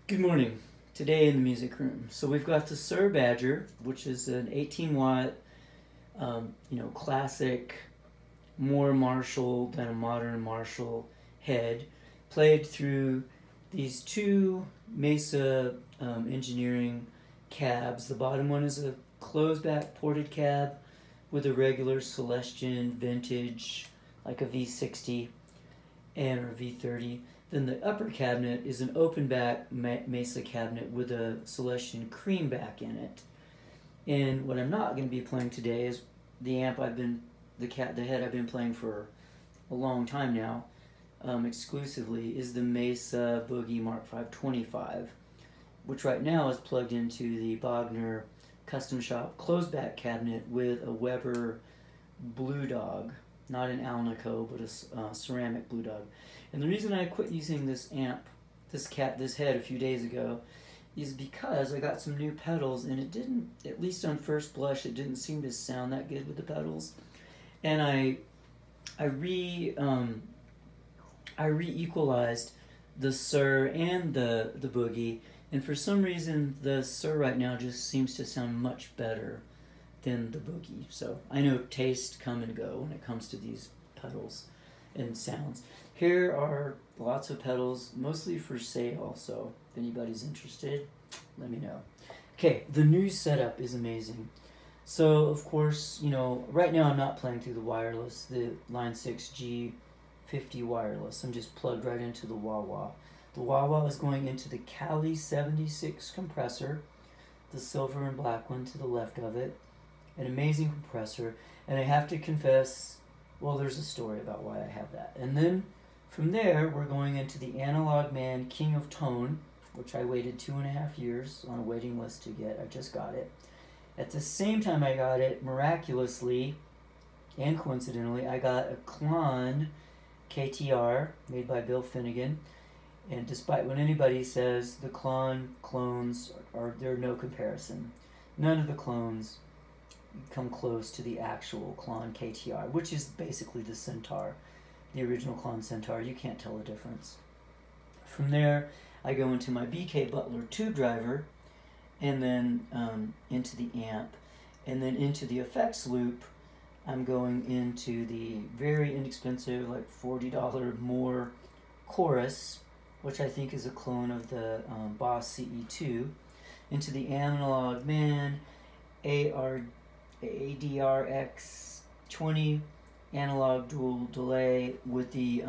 Good morning. Today in the music room. So we've got the Sir Badger, which is an 18 watt, classic, more Marshall than a modern Marshall head, played through these two Mesa engineering cabs. The bottom one is a closed back ported cab with a regular Celestion vintage, like a V60 and or V30. Then the upper cabinet is an open back Mesa cabinet with a Celestion cream back in it. And what I'm not going to be playing today is the amp the head I've been playing for a long time now, exclusively, is the Mesa Boogie Mark V 25, which right now is plugged into the Bogner Custom Shop closed back cabinet with a Weber Blue Dog, not an Alnico, but a ceramic Blue Dog. And the reason I quit using this amp, this head a few days ago, is because I got some new pedals and it didn't, at least on first blush, it didn't seem to sound that good with the pedals. And I re-equalized the Sir and the Boogie, and for some reason the Sir right now just seems to sound much better than the Boogie. So I know tastes come and go when it comes to these pedals and sounds. Here are lots of pedals, mostly for sale, so if anybody's interested, let me know. Okay, the new setup is amazing. So, of course, right now I'm not playing through the wireless, the Line 6 G50 wireless. I'm just plugged right into the wah-wah. The wah-wah is going into the Cali 76 compressor, the silver and black one to the left of it. An amazing compressor, and I have to confess, well, there's a story about why I have that. And then from there, we're going into the Analog Man King of Tone, which I waited 2.5 years on a waiting list to get. I just got it. At the same time I got it, miraculously and coincidentally, I got a Klon KTR made by Bill Finnegan. And despite what anybody says, the Klon clones they're no comparison. None of the clones come close to the actual Klon KTR, which is basically the Centaur, the original Klon Centaur. You can't tell the difference. From there, I go into my BK Butler Tube Driver, and then into the amp, and then into the effects loop. I'm going into the very inexpensive, like $40 more chorus, which I think is a clone of the Boss CE2, into the Analog Man ADRX 20 analog dual delay with the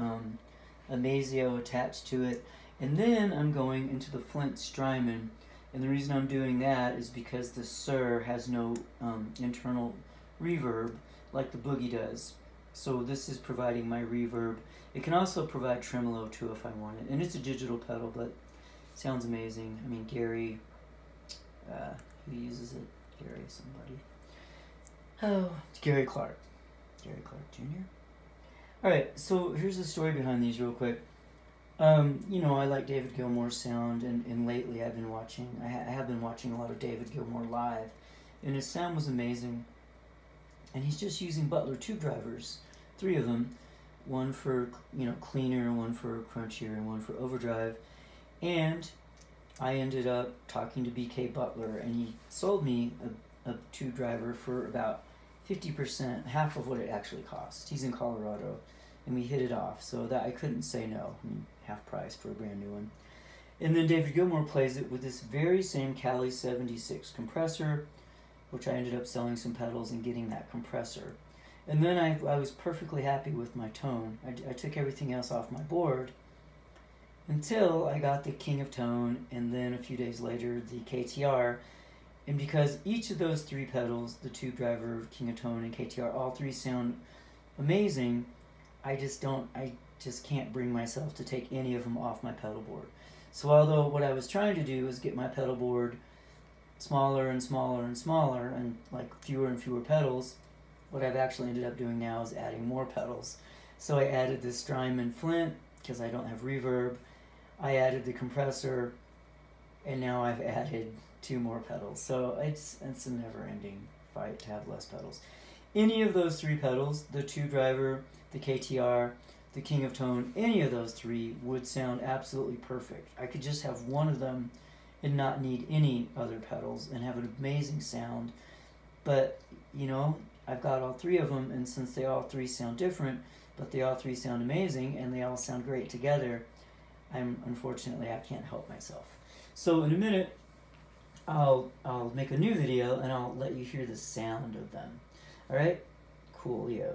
Amazio attached to it. And then I'm going into the Flint Strymon, and the reason I'm doing that is because the Sir has no internal reverb like the Boogie does. So this is providing my reverb. It can also provide tremolo too if I want it, and it's a digital pedal, but it sounds amazing. I mean, Gary, who uses it? Gary somebody. Oh, it's Gary Clark. Gary Clark Jr. Alright, so here's the story behind these real quick. I like David Gilmour's sound, and lately I have been watching a lot of David Gilmour live, and his sound was amazing. And he's just using Butler Tube Drivers, 3 of them, one for cleaner, one for crunchier, and one for overdrive. And I ended up talking to BK Butler, and he sold me a tube driver for about 50%, half of what it actually cost. He's in Colorado, and we hit it off, so that I couldn't say no. I mean, half price for a brand new one. And then David Gilmour plays it with this very same Cali 76 compressor, which I ended up selling some pedals and getting that compressor. And then I was perfectly happy with my tone. I took everything else off my board until I got the King of Tone, and then a few days later the KTR. And because each of those 3 pedals, the Tube Driver, King of Tone, and KTR, all 3 sound amazing, I just can't bring myself to take any of them off my pedal board. So although what I was trying to do was get my pedal board smaller and smaller and smaller, and like fewer and fewer pedals, what I've actually ended up doing now is adding more pedals. So I added the Strymon Flint because I don't have reverb. I added the compressor, and now I've added 2 more pedals. So it's a never-ending fight to have less pedals. Any of those 3 pedals, the Tube Driver, the KTR, the King of Tone, any of those three would sound absolutely perfect. I could just have one of them and not need any other pedals and have an amazing sound. But, you know, I've got all three of them, and since they all three sound different, but they all three sound amazing and they all sound great together, unfortunately I can't help myself. So in a minute, I'll make a new video and I'll let you hear the sound of them. Alright? Coolio.